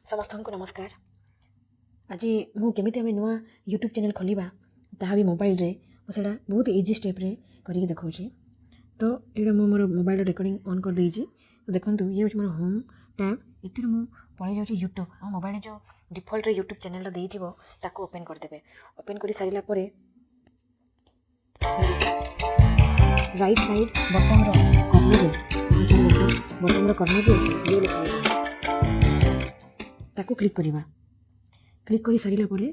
समस्त को नमस्कार। आज मुझे आम नुआ यूट्यूब चैनल खोलिबा ताहा भी मोबाइल रे मुझे बहुत इजी स्टेप रे करके देखा। तो ये मोर मोबाइल रिकॉर्डिंग ऑन कर देइछि। तो देखंतु ये मोर होम टैब इतिर मु पळै जाउछि यूट्यूब आ मोबाइल जो डिफॉल्ट रे यूट्यूब चैनल देइथिबो ताको ओपन कर देबे। ओपन करि सारिला परे राइट साइड बटन रो कॉर्नर रे ये लिखा ताको क्लिक करिबा। क्लिक करि सारिला परे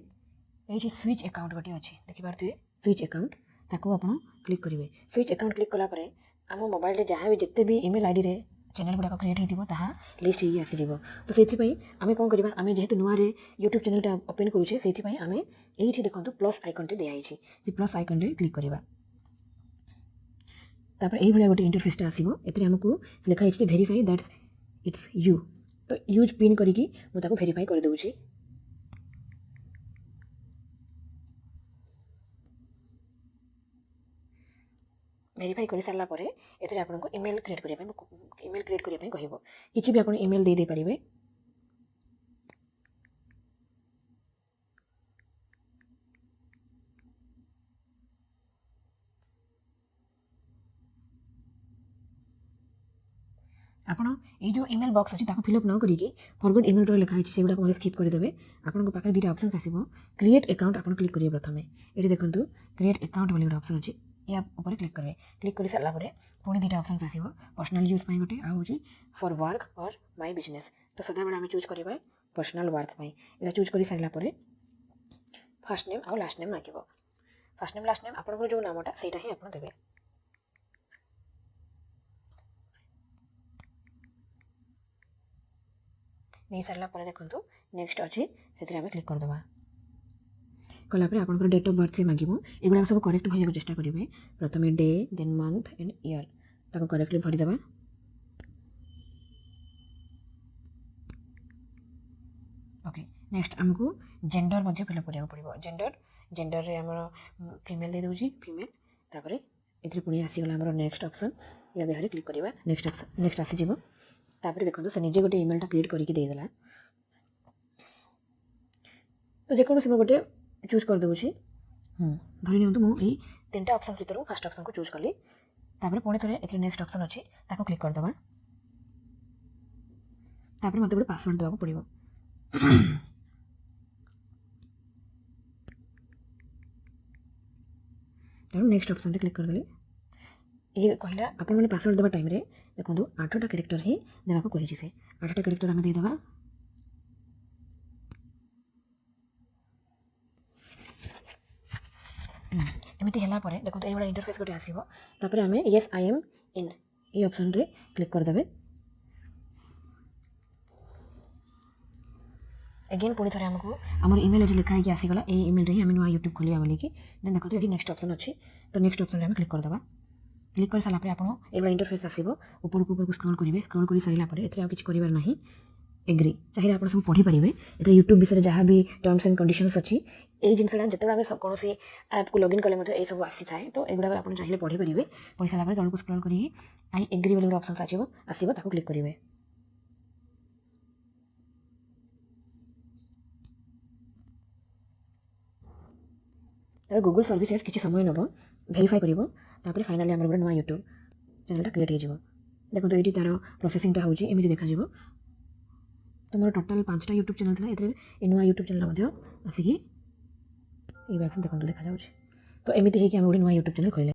ये स्विच अकाउंट गोटे अच्छी देखि पारथि स्विच अकाउंट ताको आपण क्लिक करिवे। स्विच अकाउंट क्लिक कला परे आम मोबाइल रे जहाँ भी जिते भी ईमेल आईडी रे चैनल गुड़ाक क्रिएट होइतिबो ताहा लिस्ट ही आसीजिवो। तो सेति पई आमे कोन करिबा, आमे जेहेतु नुआ रे यूट्यूब चैनल टा ओपन करूछे सेति पई आमे एठी देखंतु प्लस आइकन टे दिया आइछि। से प्लस आइकन रे क्लिक करिबा। तापर एही भलिया गोटे इंटरफेस टा आसीबो। एतरे हमकु लिखा आइछि वेरीफाई दैट्स इट्स यू। तो यूज पिन करिकि मु ताको वेरीफाई कर दउछि। वेरीफाई कर सारा पर एथरे आपनको ईमेल क्रिएट करिया कहबो। किछि भी आपण ईमेल दे पारिबे। आपण ये जो ईमेल बॉक्स अच्छी फिलअप न करिकी फॉरवर्ड ईमेल तो लिखा से गुड़ा स्किप करदे। आपको पाखे दुटा ऑप्शन आसो। क्रिएट अकाउंट आप क्लिक करेंगे। प्रथम ये देखो क्रिएट अकाउंट बोली गोटे ऑप्शन अच्छी या ऊपर क्लिक करेंगे। क्लिक कर सारापर पुणी दुटा ऑप्शन आसो। पर्सनल यूज गोटे आउँ फॉर वर्क और माय बिजनेस। तो सदाबे आम चूज करवा पर्सनल वर्क यहाँ चूज कर सारापर फर्स्ट नेम आउ लास्ट नेम मांग। फर्स्ट नेम लास्ट नेम आपंकर जो नामटा से ही आप देवे। नहीं सारा पर देखो नेक्स्ट अच्छी से क्लिक करदे। कलापर आप डेट ऑफ बर्थ से मांगो। एगुड़ा सब करेक्ट भरने चेष्टा करेंगे। प्रथम day then month and year ताको करेक्टली भरीदे। ओके नेक्स्ट आमको जेंडर मध्य फिलअप करा पड़ो। जेंडर रे आमर फीमेल दे दूसरी फीमेल। तापर ये पुणी आसीगला आमर नेक्स्ट ऑप्शन या देहरे क्लिक करवा। नेक्स्ट आसीज। तापर देखो से निजे गोटे ईमेल टा क्रिएट करके देदेला। तो जेकोसी मैं गोटे चूज कर दूसरी धरी नियंतु मुझे तीन टा ऑप्शन भर फर्स्ट ऑप्शन को चूज कली। तापर पुणी थे ये नेक्स्ट ऑप्शन अच्छी ताको क्लिक करदे। तापर मत गोटे पासवर्ड देवाक पड़ो। तेणु नेक्स्ट ऑप्शन रे क्लिक करदे। ये कहला आपण मैंने पासवर्ड देवा टाइम रे देखो 8टा कैरेक्टर ही देवाक कही से 8टा कैरेक्टर आम देदेबा। एमती है देखो ये इंटरफेस गोटे आसो। तापर आम येस आई एम इन ये ऑप्शन रे क्लिक करदे। अगेन पुणी थे आमको आम ईमेल आईडी लिखा है आसीगला। ये ईमेल रे नुआ यूट्यूब खोलिया बोलिकी देन देखो ये नेक्स्ट ऑप्शन अच्छी। तो नेक्स्ट ऑप्शन रे क्लिक करदे। क्लिक कर सारापर आप ये इंटरफेस आसो। ऊपर स्क्रॉल करेंगे। स्क्रॉल कर सारापर ये किसी कर ना एग्री चाहिए आप सब पढ़ी पारे। ये यूट्यूब विषय जहाँ भी टर्म्स एंड कंडीशंस अच्छी ये जिनसा जो आम कौन ऐप को लॉगिन कले ये सब आसी थाए। तो युवा आप चाहिए पढ़ी पारे। पढ़ी सारापर तौक स्क्रॉल कर आई एग्री बोली ऑप्शन आसो ताको क्लिक करेंगे। गूगल सर्विसेस किसी समय नब वेरीफाई कर फाइनाली आम गोटे नुआ यूट्यूब चैनल क्रिएट हो। देखो ये तार प्रोसेसिंग होमती देखा। तो मोर टोटाल 5टा यूट्यूब चैनल था। ये नुआ यूट्यूब चैनल आसिक देखो देखा। तो एमती है कि आम गोटे नुआ यूट्यूब चैनल खोले।